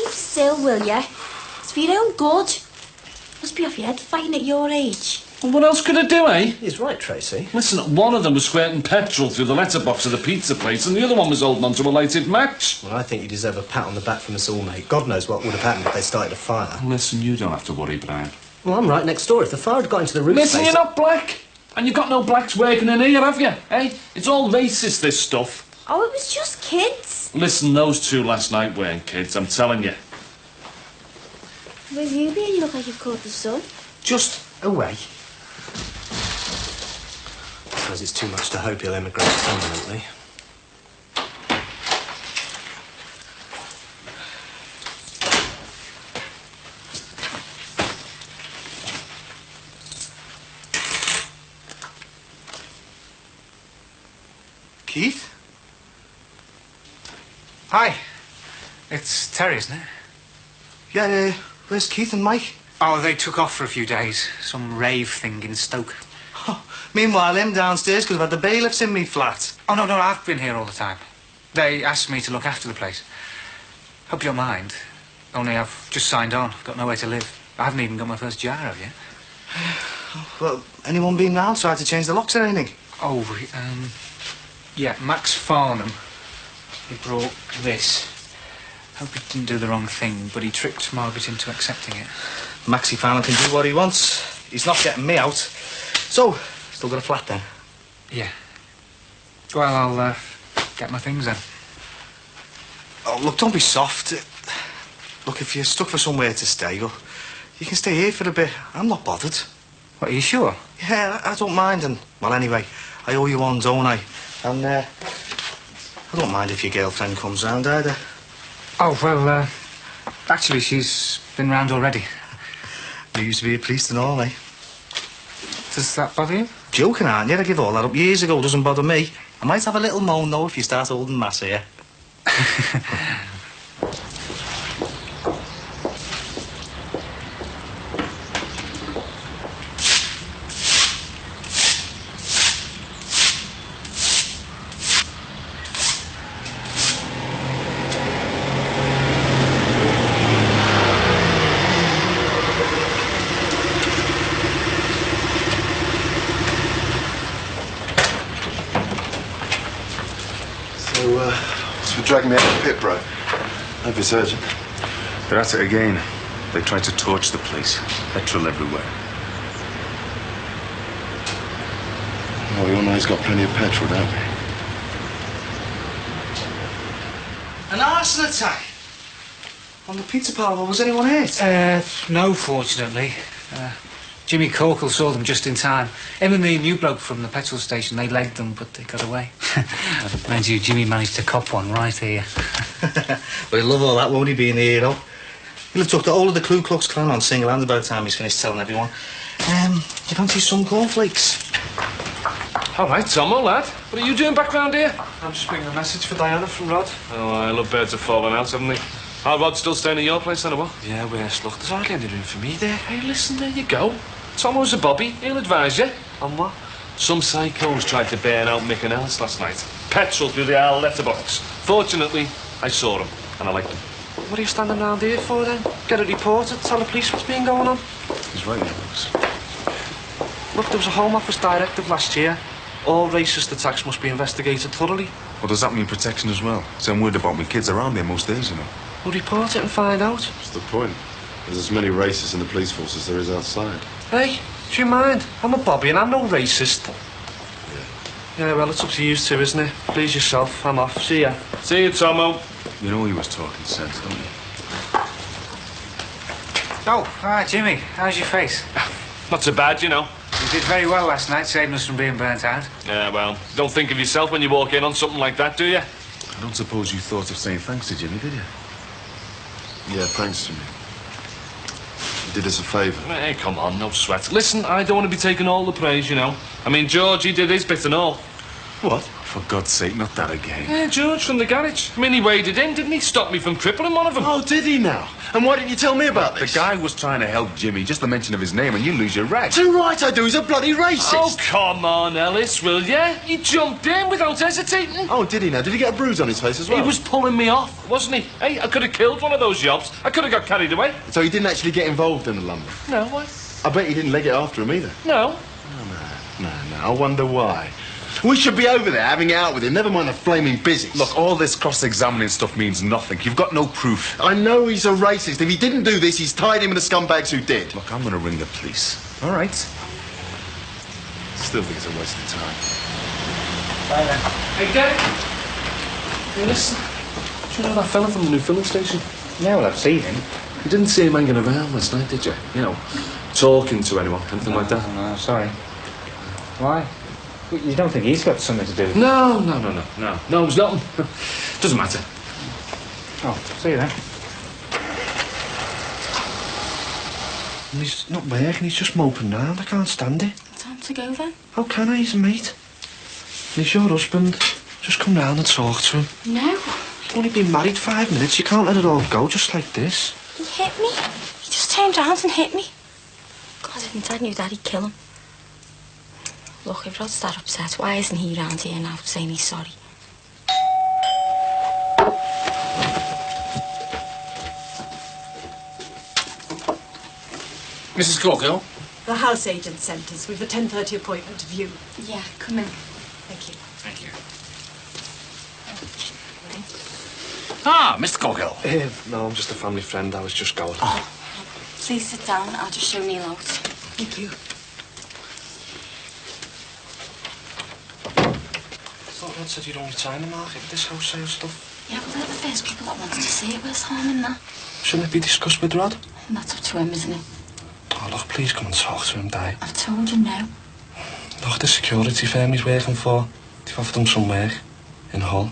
keep still, will ya? It's for your own good. Must be off your head fighting at your age. Well, what else could it do, eh? He's right, Tracy. Listen, one of them was squirting petrol through the letterbox of the pizza place, and the other one was holding onto a lighted match. Well, I think you deserve a pat on the back from us all, mate. God knows what would have happened if they started a fire. Listen, you don't have to worry, Brian. Well, I'm right next door. If the fire had got into the roof Listen, space... you're not black. And you've got no blacks working in here, have you? Eh? It's all racist, this stuff. Oh, it was just kids. Listen, those two last night weren't kids, I'm telling you. Where have you been? You look like you've caught the sun. Just away. I suppose it's too much to hope he'll emigrate permanently. Keith? Hi. It's Terry, isn't it? Yeah, where's Keith and Mike? Oh, they took off for a few days. Some rave thing in Stoke. Oh, meanwhile, him downstairs because I've had the bailiffs in me flat. Oh, no, I've been here all the time. They asked me to look after the place. Hope you don't mind. Only I've just signed on. I've got nowhere to live. I haven't even got my first jar, have you? Well, anyone been round tried to change the locks or anything? Oh, yeah, Max Farnham. He brought this. Hope he didn't do the wrong thing, but he tricked Margaret into accepting it. Maxie Farnham can do what he wants. He's not getting me out. So, still got a flat then? Yeah. Well, I'll get my things then. Oh, look, don't be soft. Look, if you're stuck for somewhere to stay, well, you can stay here for a bit. I'm not bothered. What, are you sure? Yeah, I don't mind. And, well, anyway, I owe you one, don't I? And, I don't mind if your girlfriend comes round either. Oh, well, actually, she's been round already. You used to be a priest and all, eh? Does that bother you? Joking, aren't you? I give all that up years ago. Doesn't bother me. I might have a little moan, though, if you start holding mass here. So dragging me out of the pit, bro. Hope it's urgent. They're at it again. They tried to torch the place. Petrol everywhere. Well, we all know he's got plenty of petrol, don't we? An arson attack? On the pizza parlour, was anyone hurt? No, fortunately. Jimmy Corkle saw them just in time. Him and the new bloke from the petrol station, they legged them, but they got away. Mind you, Jimmy managed to cop one right here. Well, he'll love all that, won't he, being the hero? He'll have took the whole of the Ku Klux Klan on single-handed by the time he's finished telling everyone. You fancy some cornflakes? All right, Tomo, lad. What are you doing back round here? I'm just bringing a message for Diana from Rod. Oh, I love birds have fallen out, haven't they? Our Rod's still staying at your place, then, or what? Yeah, where's luck? There's hardly any room for me there. Hey, listen, there you go. Tomo's a bobby. He'll advise you. On what? Some psychos tried to burn out Mick and Alice last night. Petrol through the owl letterbox. Fortunately, I saw them, and I liked them. What are you standing around here for, then? Get it reported, tell the police what's been going on. He's right, Alex. Look, there was a Home Office directive last year. All racist attacks must be investigated thoroughly. Well, does that mean protection as well? So I'm worried about my kids around there most days, you know. We'll report it and find out. What's the point? There's as many racists in the police force as there is outside. Hey, do you mind? I'm a bobby and I'm no racist. Yeah, well, it's up to you two, isn't it? Please yourself. I'm off. See ya. See you, Tomo. You know he was talking sense, don't you? Oh, hi, Jimmy. How's your face? Not so bad, you know. You did very well last night, saving us from being burnt out. Yeah, well, don't think of yourself when you walk in on something like that, do you? I don't suppose you thought of saying thanks to Jimmy, did you? Yeah, thanks, Jimmy. You did us a favour. Hey, come on, no sweat. Listen, I don't want to be taking all the praise, you know. I mean, George, he did his bit and all. What? for God's sake, not that again. Yeah, George from the garage. I mean, he waded in, didn't he? Stop me from crippling one of them. Oh, did he now? And why didn't you tell me about The this? guy was trying to help Jimmy. Just the mention of his name and you lose your rag. Too right I do. He's a bloody racist. Oh, come on, Ellis, will ya? He jumped in without hesitating. Oh, did he now? Did he get a bruise on his face as well? He was pulling me off, wasn't he? Hey, I could have killed one of those yobs. I could have got carried away. So he didn't actually get involved in the lumber? No, why? I bet he didn't leg it after him either. No. No. I wonder why. We should be over there having it out with him, never mind the flaming business. Look, all this cross-examining stuff means nothing. You've got no proof. I know he's a racist. If he didn't do this, he's tied him with the scumbags who did. Look, I'm going to ring the police. All right? Still think it's a waste of time. Bye then. Hey, Derek. Hey, listen. Do you know that fella from the new filling station? Yeah, well, I've seen him. You didn't see him hanging around last night, did you? You know, talking to anyone, anything like that? No, sorry. Why? You don't think he's got something to do with it? No, it's nothing. Doesn't matter. Oh, see you then. And he's not working, he's just moping round. I can't stand it. Time to go then? How can I? He's a mate. And he's your husband. Just come round and talk to him. No. You've only been married 5 minutes. You can't let it all go just like this. He hit me. He just turned around and hit me. God, if Dad knew that, he'd kill him. Look, if Rod's that upset, why isn't he round here now saying he's sorry? Mrs. Corkill? The house agent sent us. We've a 10:30 appointment to view. Yeah, come in. Thank you. Thank you. Ah, Mr. Corkill. No, I'm just a family friend. I was just going. Please sit down. I'll just show Neil out. Thank you. I thought Rod said you'd only time the market with this house sale stuff. Yeah, but they're the first people that wanted to see it. Where's harm in that? Shouldn't it be discussed with Rod? And that's up to him, isn't it? Oh, look, please come and talk to him, Di. I've told you no. Look, the security firm he's working for, they've offered him some work in Hull.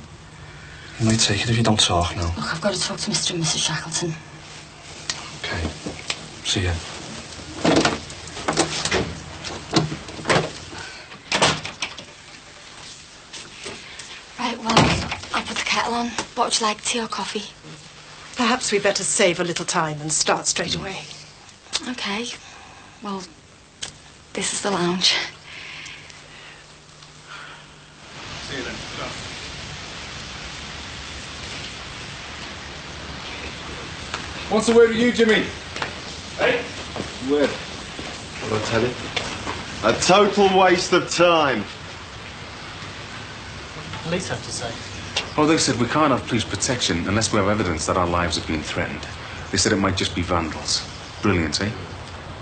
He might take it if you don't talk now. Look, I've got to talk to Mr. and Mrs. Shackleton. Okay. See ya. Right, well, I'll put the kettle on. What would you like, tea or coffee? Perhaps we better save a little time and start straight away. Okay. Well, this is the lounge. See you then. What's the word with you, Jimmy? Hey? Word. What I tell you? A total waste of time. Police have to say. Oh, they said we can't have police protection unless we have evidence that our lives have been threatened. They said it might just be vandals. Brilliant, eh?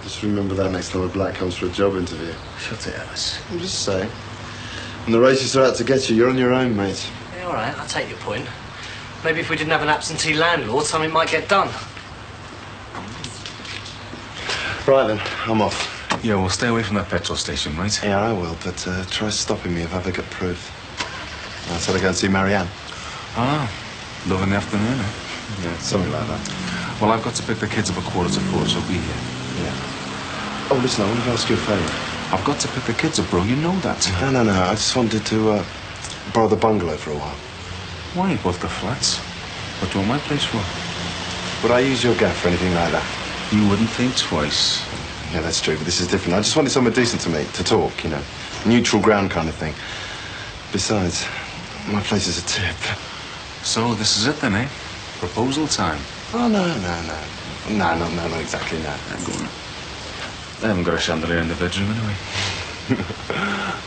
Just remember that next time a black comes for a job interview. Shut it, Alice. I'm just saying. When the racists are out to get you, you're on your own, mate. Yeah, all right, I'll take your point. Maybe if we didn't have an absentee landlord, something might get done. Right then, I'm off. Yeah, well, stay away from that petrol station, right? Yeah, I will, but try stopping me if I ever get proof. I said I'd go and see Marianne. Ah, love in the afternoon, eh? Yeah, something like that. Well, I've got to pick the kids up at 4:45, so be here. Yeah. Oh, listen, I want to ask you a favour. I've got to pick the kids up, bro. You know that. No. I just wanted to borrow the bungalow for a while. Why? Both the flats? What do you want my place for? Would I use your gaff for anything like that? You wouldn't think twice. Yeah, that's true, but this is different. I just wanted somewhere decent to meet, to talk, you know. Neutral ground kind of thing. Besides, my place is a tip. So this is it then, eh? Proposal time. Oh, no. No, not exactly, no. Go on. I haven't got a chandelier in the bedroom anyway.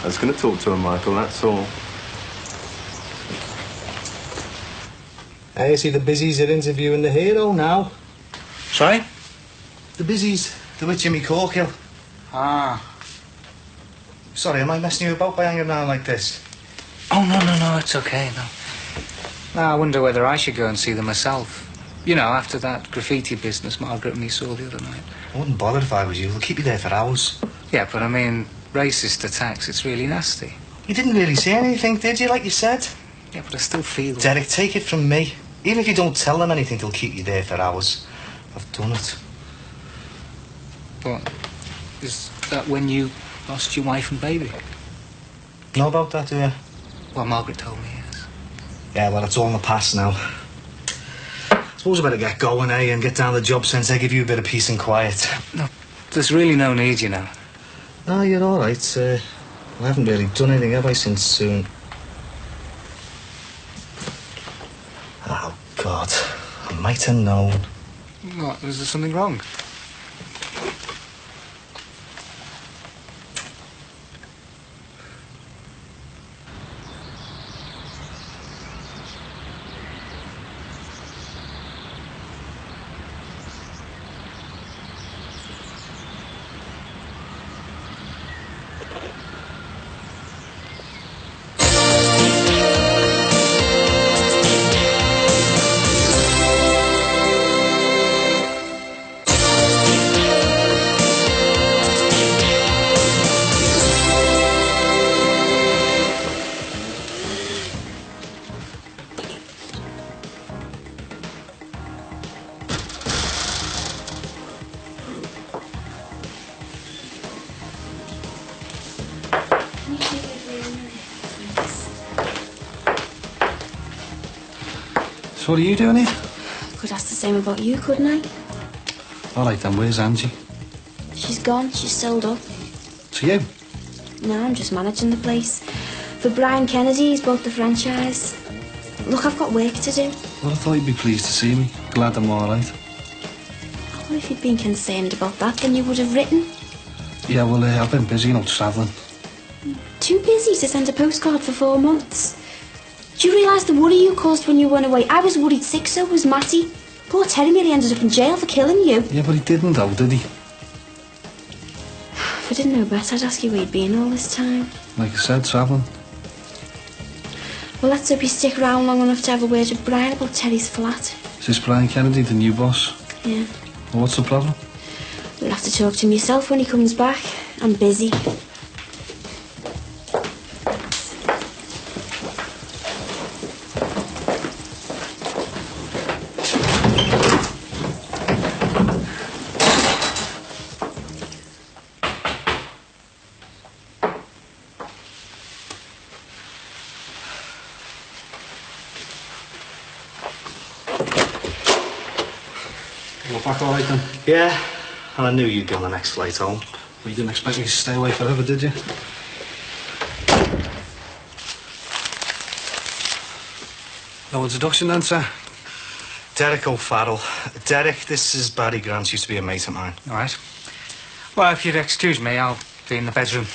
I was going to talk to her, Michael, that's all. I see the busies are interviewing the hero now. Sorry? The busies, they're with Jimmy Corkill. Ah. Sorry, am I messing you about by hanging around like this? Oh, no, it's okay, no. No, I wonder whether I should go and see them myself. You know, after that graffiti business Margaret and me saw the other night. I wouldn't bother if I was you. They'll keep you there for hours. Yeah, but I mean, racist attacks, it's really nasty. You didn't really say anything, did you, like you said? Yeah, but I still feel... Derek, take it from me. Even if you don't tell them anything, they'll keep you there for hours. I've done it. What? Is that when you lost your wife and baby? Know about that, do you? Well, Margaret told me, yes. Yeah, well, it's all in the past now. Suppose I better get going, eh, and get down to the job centre, give you a bit of peace and quiet. No, there's really no need, you know. No, you're all right. I haven't really done anything, have I, since soon? Oh, God. I might have known. What, is there something wrong? So what are you doing here? Could ask the same about you, couldn't I? All right, then. Where's Angie? She's gone. She's sold up. To you? No, I'm just managing the place. For Brian Kennedy, he's bought the franchise. Look, I've got work to do. Well, I thought you'd be pleased to see me. Glad I'm all right. Well, if you'd been concerned about that, then you would have written. Yeah, well, I've been busy, travelling. Too busy to send a postcard for 4 months. Do you realise the worry you caused when you went away? I was worried sick, so was Matty. Poor Terry nearly ended up in jail for killing you. Yeah, but he didn't, though, did he? If I didn't know better, I'd ask you where you'd been all this time. Like I said, travelling. Well, let's hope you stick around long enough to have a word with Brian about Terry's flat. Is this Brian Kennedy, the new boss? Yeah. Well, what's the problem? You'll have to talk to him yourself when he comes back. I'm busy. You're back all right, then? Yeah, and I knew you'd be on the next flight home. Well, you didn't expect me to stay away forever, did you? No introduction then, sir? Derek O'Farrell. Derek, this is Barry Grant, used to be a mate of mine. All right. Well, if you'd excuse me, I'll be in the bedroom.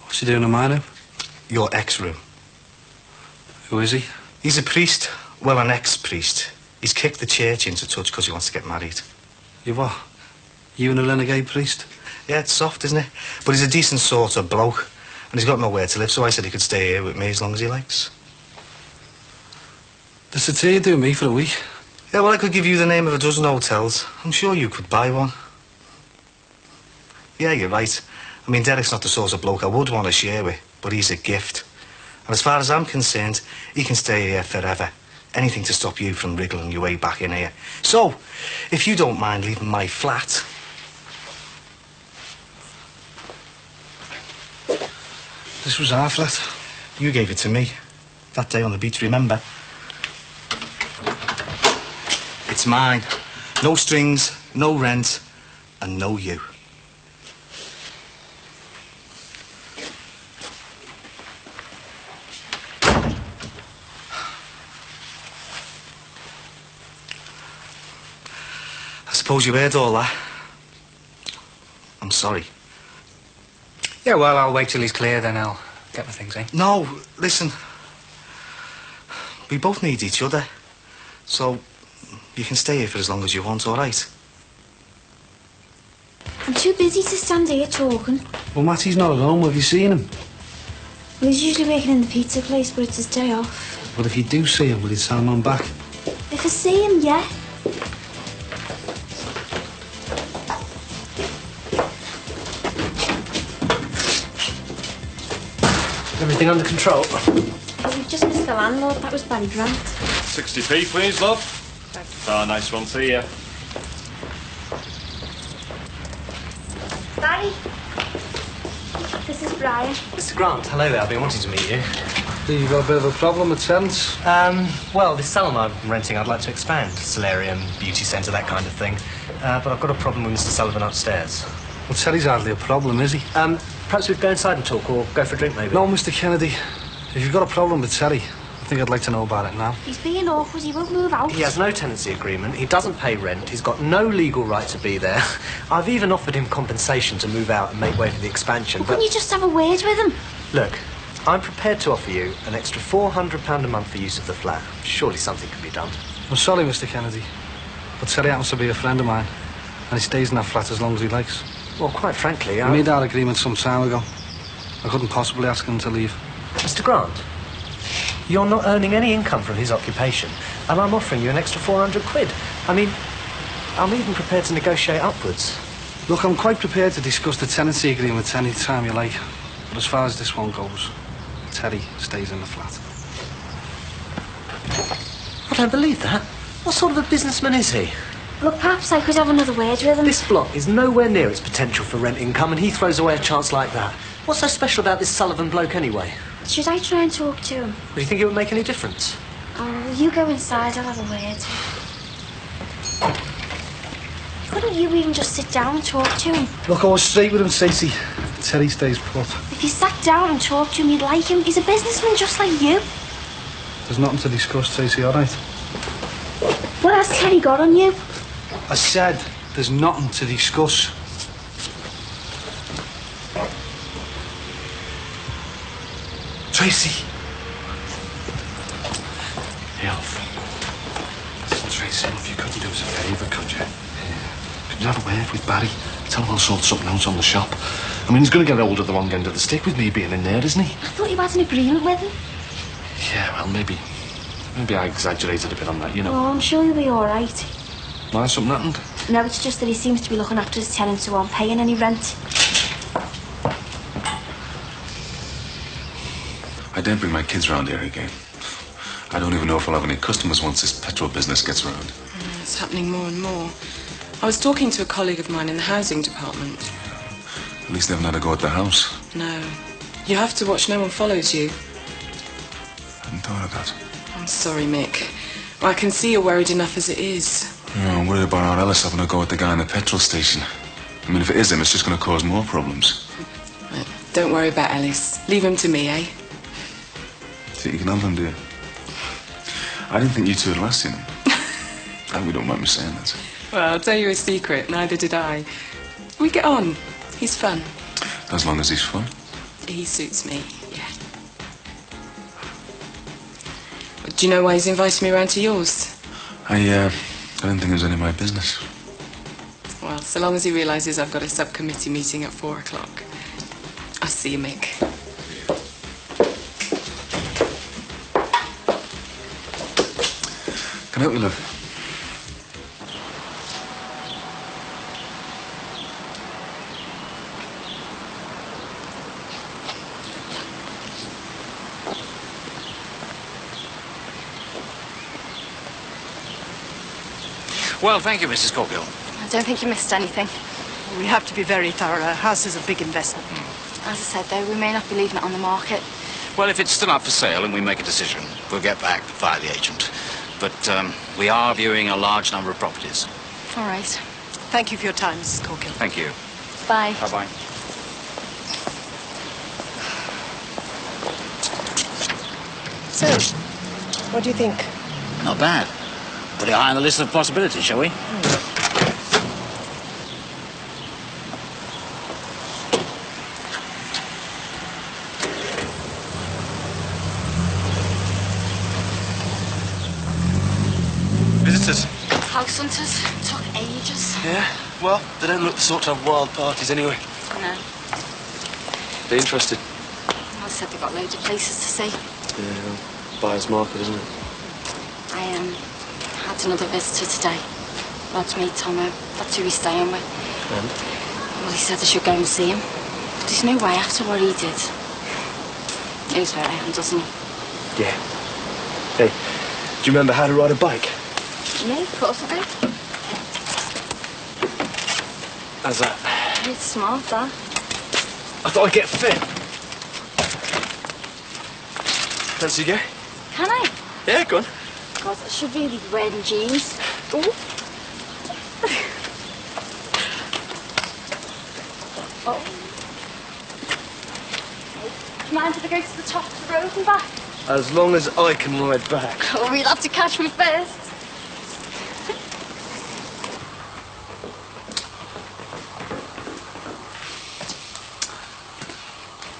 What's he doing in my room? Your ex-room. Who is he? He's a priest. Well, an ex-priest. He's kicked the church into touch because he wants to get married. You what? You and a renegade priest? Yeah, it's soft, isn't it? But he's a decent sort of bloke. And he's got nowhere to live, so I said he could stay here with me as long as he likes. Does the tea do me for a week? Yeah, well, I could give you the name of a dozen hotels. I'm sure you could buy one. Yeah, you're right. I mean, Derek's not the sort of bloke I would want to share with, but he's a gift. And as far as I'm concerned, he can stay here forever. Anything to stop you from wriggling your way back in here. So, if you don't mind leaving my flat... This was our flat. You gave it to me. That day on the beach, remember? It's mine. No strings, no rent, and no you. I suppose you heard all that. I'm sorry. Yeah, well, I'll wait till he's clear, then I'll get my things, eh? No, listen. We both need each other. So, you can stay here for as long as you want, all right? I'm too busy to stand here talking. Well, Matty's not at home. Have you seen him? Well, he's usually working in the pizza place, but it's his day off. Well, if you do see him, will you tell him I'm back? If I see him, yeah. Everything under control? We've just missed the landlord. That was Barry Grant. 60p, please, love. Ah, nice one. See ya. Barry? This is Brian. Mr. Grant, hello there. I've been wanting to meet you. You've got a bit of a problem with tenants? Well, this salon I'm renting, I'd like to expand. Solarium, beauty centre, that kind of thing. But I've got a problem with Mr. Sullivan upstairs. Well, Terry's hardly a problem, is he? Perhaps we'd go inside and talk, or go for a drink, maybe. No, Mr. Kennedy. If you've got a problem with Terry, I think I'd like to know about it now. He's being awkward. He won't move out. He has no tenancy agreement. He doesn't pay rent. He's got no legal right to be there. I've even offered him compensation to move out and make way for the expansion. Couldn't you just have a word with him? Look, I'm prepared to offer you an extra £400 a month for use of the flat. Surely something can be done. I'm sorry, Mr. Kennedy, but Terry happens to be a friend of mine, and he stays in that flat as long as he likes. Well, quite frankly, We made our agreement some time ago. I couldn't possibly ask him to leave. Mr. Grant, you're not earning any income from his occupation, and I'm offering you an extra £400. I mean, I'm even prepared to negotiate upwards. Look, I'm quite prepared to discuss the tenancy agreement any time you like, but as far as this one goes, Terry stays in the flat. I don't believe that. What sort of a businessman is he? Look, perhaps I could have another word with him. This block is nowhere near its potential for rent income, and he throws away a chance like that. What's so special about this Sullivan bloke anyway? Should I try and talk to him? Do you think it would make any difference? Oh, you go inside. I'll have a word. Couldn't you even just sit down and talk to him? Look, I was straight with him, Stacey. Terry stays put. If you sat down and talked to him, you'd like him. He's a businessman just like you. There's nothing to discuss, Stacey, all right? What has Terry got on you? I said there's nothing to discuss. Tracy. Elf. Tracy, if you couldn't do us a favour, could you? Could you have a word with Barry? Tell him I'll sort something out on the shop. I mean, he's going to get hold of the wrong end of the stick with me being in there, isn't he? I thought you had an agreement with him. Yeah, well, maybe I exaggerated a bit on that, you know. Oh, I'm sure you'll be all right. Why, something happened? No, it's just that he seems to be looking after his tenants who aren't paying any rent. I daren't bring my kids round here again. I don't even know if I'll have any customers once this petrol business gets around. It's happening more and more. I was talking to a colleague of mine in the housing department. Yeah. At least they haven't had to go at the house. No. You have to watch no one follows you. I hadn't thought of that. I'm sorry, Mick. I can see you're worried enough as it is. Yeah, I'm worried about our Ellis having to go at the guy in the petrol station. I mean, if it is him, it's just going to cause more problems. Don't worry about Ellis. Leave him to me, eh? See, you can have him, do you? I didn't think you two had last seen him. I hope you don't mind me saying that. Well, I'll tell you a secret. Neither did I. We get on. He's fun. As long as he's fun. He suits me, yeah. Do you know why he's invited me around to yours? I didn't think it was any of my business. Well, so long as he realises I've got a subcommittee meeting at 4 o'clock. I'll see you, Mick. Can I help you, love? Well, thank you, Mrs. Corkill. I don't think you missed anything. We have to be very thorough. Our house is a big investment. As I said, though, we may not be leaving it on the market. Well, if it's still up for sale and we make a decision, we'll get back via the agent. But we are viewing a large number of properties. All right. Thank you for your time, Mrs. Corkill. Thank you. Bye. Bye-bye. So, what do you think? Not bad. Put it high on the list of possibilities, shall we? Visitors? House hunters. Took ages. Yeah? Well, they don't look the sort to have wild parties anyway. No. Be interested? I said they've got loads of places to see. Yeah, buyer's market, isn't it? I had another visitor today. Rod's mate, Tomo. That's who he's staying with. And? Well, he said I should go and see him. But there's no way after what he did. He was very young, doesn't he? Yeah. Hey, do you remember how to ride a bike? Yeah, of course I do. How's that? It's smart, that. I thought I'd get fit. Fancy you? Can I? Yeah, go on. God, I should really be wearing jeans. Oh. Oh. Do you mind if I go to the top of the road and back? As long as I can ride back. Oh, you'll have to catch me first.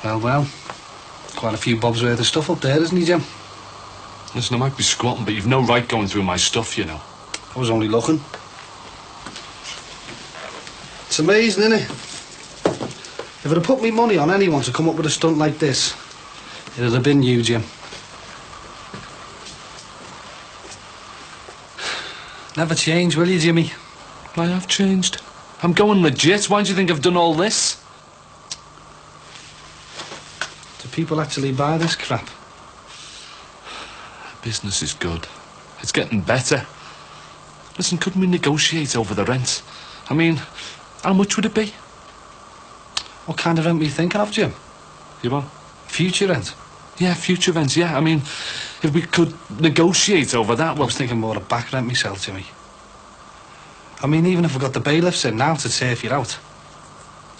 Well. Quite a few bobs worth of stuff up there, isn't he, Jim? Listen, I might be squatting, but you've no right going through my stuff, you know. I was only looking. It's amazing, isn't it? If I'd have put me money on anyone to come up with a stunt like this, it'd have been you, Jim. Never change, will you, Jimmy? I have changed. I'm going legit. Why do you think I've done all this? Do people actually buy this crap? Business is good. It's getting better. Listen, couldn't we negotiate over the rent? I mean, how much would it be? What kind of rent were you thinking of, Jim? You what? Future rent? Yeah, future rent, yeah. I mean, if we could negotiate over that, well... I was thinking more of back rent myself, Jimmy. I mean, even if we got the bailiffs in now to turf you out,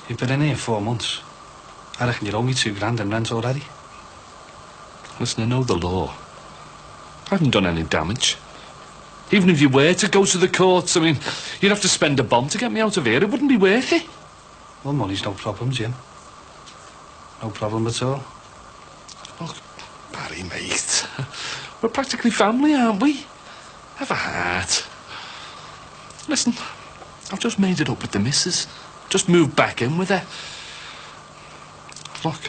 you've been in here 4 months. I reckon you owe me £2 in rent already. Listen, I know the law. I haven't done any damage. Even if you were to go to the courts, I mean, you'd have to spend a bomb to get me out of here. It wouldn't be worth it. Well, money's no problem, Jim. No problem at all. Oh, Barry, mate. We're practically family, aren't we? Have a heart. Listen, I've just made it up with the missus. Just moved back in with her. Look,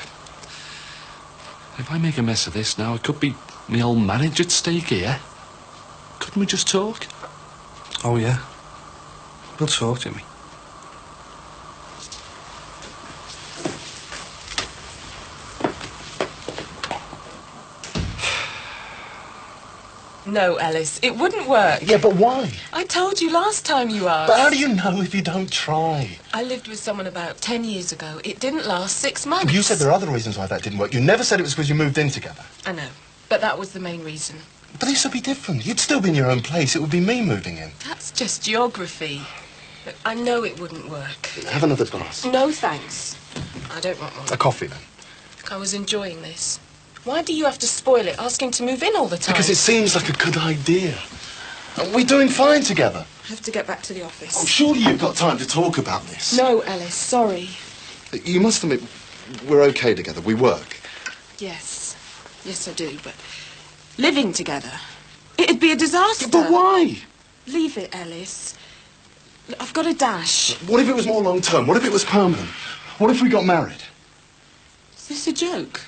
if I make a mess of this now, it could be my whole marriage at stake here. Couldn't we just talk? Oh, yeah. We'll talk, Jimmy. No, Ellis, it wouldn't work. Yeah, but why? I told you last time you asked. But how do you know if you don't try? I lived with someone about 10 years ago. It didn't last 6 months. You said there are other reasons why that didn't work. You never said it was because you moved in together. I know, but that was the main reason. But this would be different. You'd still be in your own place. It would be me moving in. That's just geography. Look, I know it wouldn't work. Have another glass. No, thanks. I don't want one. A coffee, then. Look, I was enjoying this. Why do you have to spoil it, asking to move in all the time? Because it seems like a good idea. We're doing fine together. I have to get back to the office. Oh, surely you've got time to talk about this. No, Ellis, sorry. You must admit, we're okay together. We work. Yes. Yes, I do, but living together, it'd be a disaster. But why? Leave it, Ellis. Look, I've got a dash. What if it was more long-term? What if it was permanent? What if we got married? Is this a joke?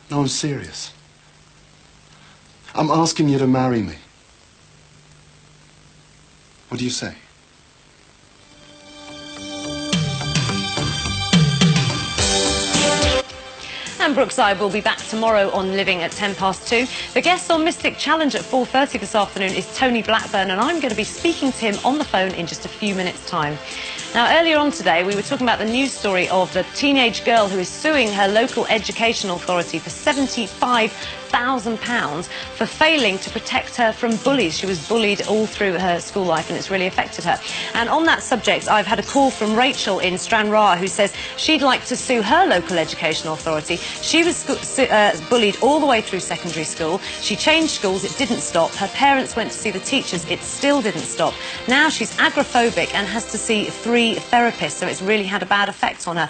No, I'm serious. I'm asking you to marry me. What do you say? And Brookside will be back tomorrow on Living at 2:10. The guest on Mystic Challenge at 4:30 this afternoon is Tony Blackburn, and I'm going to be speaking to him on the phone in just a few minutes' time. Now, earlier on today, we were talking about the news story of the teenage girl who is suing her local education authority for £75,000 for failing to protect her from bullies. She was bullied all through her school life, and it's really affected her. And on that subject, I've had a call from Rachel in Stranraer who says she'd like to sue her local education authority. She was bullied all the way through secondary school. She changed schools, it didn't stop. Her parents went to see the teachers, it still didn't stop. Now she's agoraphobic and has to see 3 therapists, so it's really had a bad effect on her.